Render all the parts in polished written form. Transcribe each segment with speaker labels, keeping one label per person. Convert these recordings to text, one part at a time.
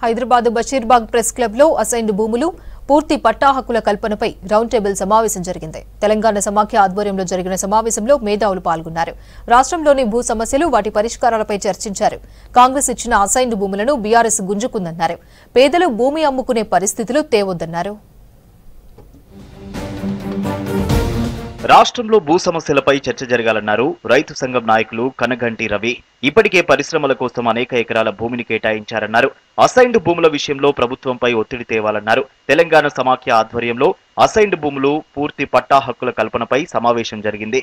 Speaker 1: Hyderabad Basheerbagh press club లో assigned భూములు పూర్తి పట్టా హక్కుల కల్పనపై రౌండ్ టేబుల్ సమావేశం జరిగింది. తెలంగాణ సమాఖ్య ఆధ్వర్యంలో జరిగిన సమావేశంలో మేధావులు పాల్గొన్నారు. రాష్ట్రంలోని భూ సమస్యలు, వాటి పరిష్కారాలపై చర్చించారు. కాంగ్రెస్ ఇచ్చిన అసైన్డ్ భూములను బీఆర్ఎస్ గుంజుకుందన్నారు. పేదలు భూమి అమ్ముకునే పరిస్థితులు తేవొద్దన్నారు.
Speaker 2: రాష్ట్రంలో భూ సమస్యలపై చర్చ జరగాలన్నారు రైతు సంఘం నాయకులు కనగంటి రవి. ఇప్పటికే పరిశ్రమల కోసం అనేక ఎకరాల భూమిని కేటాయించారన్నారు. అసైన్డ్ భూముల విషయంలో ప్రభుత్వంపై ఒత్తిడి తేవాలన్నారు. తెలంగాణ సమాఖ్య ఆధ్వర్యంలో అసైన్డ్ భూములు పూర్తి పట్టా హక్కుల కల్పనపై సమావేశం జరిగింది.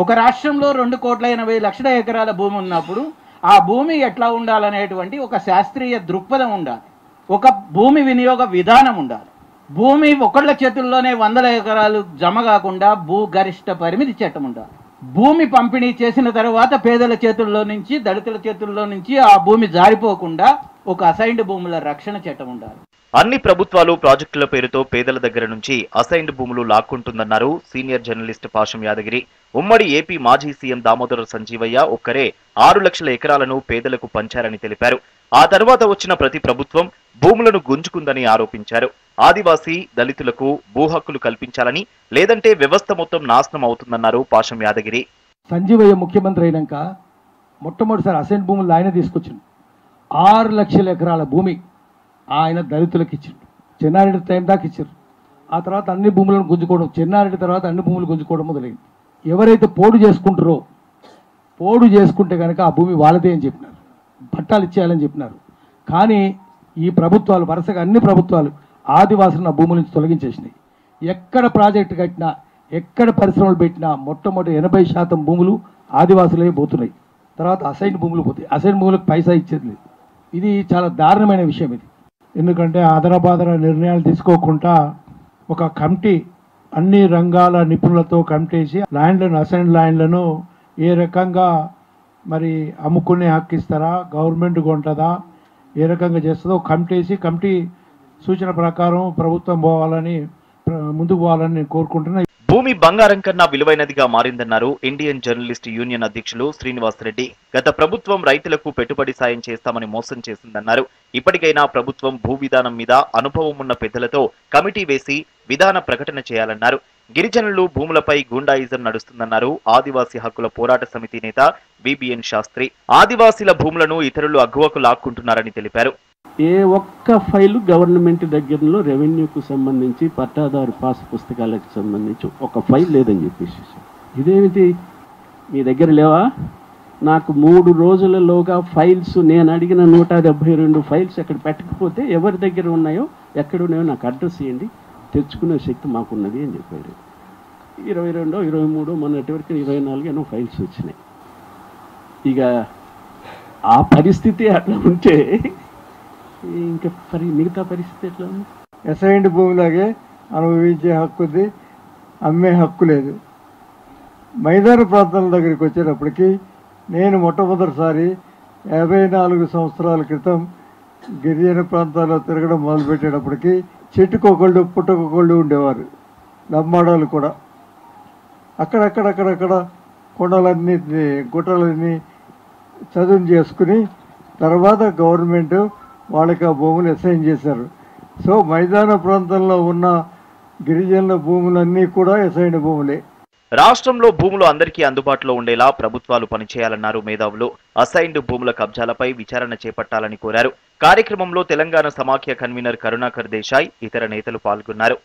Speaker 3: ఒక రాష్ట్రంలో 2,80,00,000 ఎకరాల భూమి ఉన్నప్పుడు ఆ భూమి ఎట్లా ఉండాలనేటువంటి ఒక శాస్త్రీయ దృక్పథం ఉండాలి. ఒక భూమి వినియోగ విధానం ఉండాలి. భూమి ఒకళ్ళ చేతుల్లోనే 100 ఎకరాలు జమ కాకుండా భూ గరిష్ట పరిమితి చట్టం ఉండాలి. భూమి పంపిణీ చేసిన తర్వాత పేదల చేతుల్లో నుంచి, దళితుల చేతుల్లో నుంచి ఆ భూమి జారిపోకుండా ఒక అసైన్డ్ భూముల రక్షణ చట్టం ఉండాలి.
Speaker 2: అన్ని ప్రభుత్వాలు ప్రాజెక్టుల పేరుతో పేదల దగ్గర నుంచి అసైన్డ్ భూములు లాక్కుంటుందన్నారు సీనియర్ జర్నలిస్ట్ పాషం యాదగిరి. ఉమ్మడి ఏపీ మాజీ సీఎం దామోదర సంజీవయ్య ఒక్కరే 6 లక్షల ఎకరాలను పేదలకు పంచారని తెలిపారు. ఆ తర్వాత వచ్చిన ప్రతి ప్రభుత్వం భూములను గుంజుకుందని ఆరోపించారు. ఆదివాసీ, దళితులకు భూ హక్కులు కల్పించాలని, లేదంటే వ్యవస్థ మొత్తం నాశనం అవుతుందన్నారు పాషం యాదగిరి.
Speaker 4: సంజీవయ్య ముఖ్యమంత్రి అయినాక మొట్టమొదటిసారి అసైన్డ్ భూములు ఆయన తీసుకొచ్చిండు. 6 లక్షల ఎకరాల భూమి ఆయన దళితులకు ఇచ్చిండు. చెన్నారెడ్డి టైం దాకా ఇచ్చారు. ఆ తర్వాత అన్ని భూములను గుంజుకోవడం, చెన్నారెడ్డి తర్వాత అన్ని భూములు గుంజుకోవడం మొదలైంది. ఎవరైతే పోడు చేసుకుంటారో, పోడు చేసుకుంటే కనుక ఆ భూమి వాళ్ళదే అని చెప్పినారు, పట్టాలు ఇచ్చేయాలని చెప్పినారు. కానీ ఈ ప్రభుత్వాలు, వరుసగా అన్ని ప్రభుత్వాలు ఆదివాసులను ఆ భూముల నుంచి తొలగించేసినాయి. ఎక్కడ ప్రాజెక్టు కట్టినా, ఎక్కడ పరిశ్రమలు పెట్టినా మొట్టమొదటి 80% భూములు ఆదివాసులే పోతున్నాయి. తర్వాత అసైన్ భూములు పోతాయి. అసైన్ భూములకు పైసా ఇచ్చేది లేదు. ఇది చాలా దారుణమైన విషయం. ఇది
Speaker 5: ఎందుకంటే ఆదరబాదర నిర్ణయాలు తీసుకోకుండా ఒక కమిటీ, అన్ని రంగాల నిపుణులతో కమిటీ వేసి ల్యాండ్లను, అసైన్ ల్యాండ్లను ఏ రకంగా మరి అమ్ముకునే హక్కు ఇస్తారా, గవర్నమెంట్ కొంటుందా, ఏ రకంగా చేస్తుందో కమిటీ వేసి, కమిటీ సూచన ప్రకారం ప్రభుత్వం ముందుకు పోవాలని నేను కోరుకుంటున్నా.
Speaker 2: భూమి బంగారం కన్నా విలువైనదిగా మారిందన్నారు ఇండియన్ జర్నలిస్ట్ యూనియన్ అధ్యక్షులు శ్రీనివాస్ రెడ్డి. గత ప్రభుత్వం రైతులకు పెట్టుబడి సాయం చేస్తామని మోసం చేసిందన్నారు. ఇప్పటికైనా ప్రభుత్వం భూ విధానం మీద అనుభవం ఉన్న పెద్దలతో కమిటీ వేసి విధాన ప్రకటన చేయాలన్నారు. గిరిజనులు భూములపై గూండాయిజం నడుస్తుందన్నారు ఆదివాసీ హక్కుల పోరాట సమితి నేత బిబిఎన్ శాస్త్రి. ఆదివాసీల భూములను ఇతరులు అగ్గువకు లాక్కుంటున్నారని తెలిపారు.
Speaker 6: ఏ ఒక్క ఫైలు గవర్నమెంట్ దగ్గరలో రెవెన్యూకు సంబంధించి, పట్టాదారు పాస్ పుస్తకాలకు సంబంధించి ఒక ఫైల్ లేదని చెప్పేసి, ఇదేమిటి మీ దగ్గర లేవా? నాకు 3 రోజులలోగా ఫైల్స్, నేను అడిగిన 172 ఫైల్స్ ఎక్కడ పెట్టకపోతే ఎవరి దగ్గర ఉన్నాయో, ఎక్కడ ఉన్నాయో నాకు అడ్రస్ ఇవ్వండి, తెచ్చుకునే శక్తి మాకున్నది అని చెప్పాడు. 22, 23 మొన్నటి వరకు 24 ఎన్నో ఫైల్స్ వచ్చినాయి. ఇక ఆ పరిస్థితి అట్లా ఉంటే ఇంకా మిగతా పరిస్థితి ఎట్లా ఉంది?
Speaker 5: అసైన్డ్ భూమిలాగే అనుభవించే హక్కు ఉంది, అమ్మే హక్కు లేదు. మైదాన ప్రాంతాల దగ్గరికి వచ్చేటప్పటికి నేను మొట్టమొదటిసారి 54 సంవత్సరాల క్రితం గిరిజన ప్రాంతాల్లో తిరగడం మొదలుపెట్టేటప్పటికి చెట్టుకొకళ్ళు పుట్టకొకళ్ళు ఉండేవారు, లంబాడాలు కూడా. అక్కడక్కడక్కడక్కడ కొండలన్నీ, గుట్టలన్నీ చదును చేసుకుని తర్వాత గవర్నమెంట్ వాళ్ళకి ఆ భూములు అసైన్ చేశారు. సో మైదాన ప్రాంతంలో ఉన్న గిరిజనుల భూములన్నీ కూడా అసైన్డ్ భూములే.
Speaker 2: రాష్ట్రంలో భూములు అందరికీ అందుబాటులో ఉండేలా ప్రభుత్వాలు పనిచేయాలన్నారు మేధావులు. అసైన్డ్ భూముల కబ్జాలపై విచారణ చేపట్టాలని కోరారు. కార్యక్రమంలో తెలంగాణ సమాఖ్య కన్వీనర్ కరుణాకర్ దేశాయ్, ఇతర నేతలు పాల్గొన్నారు.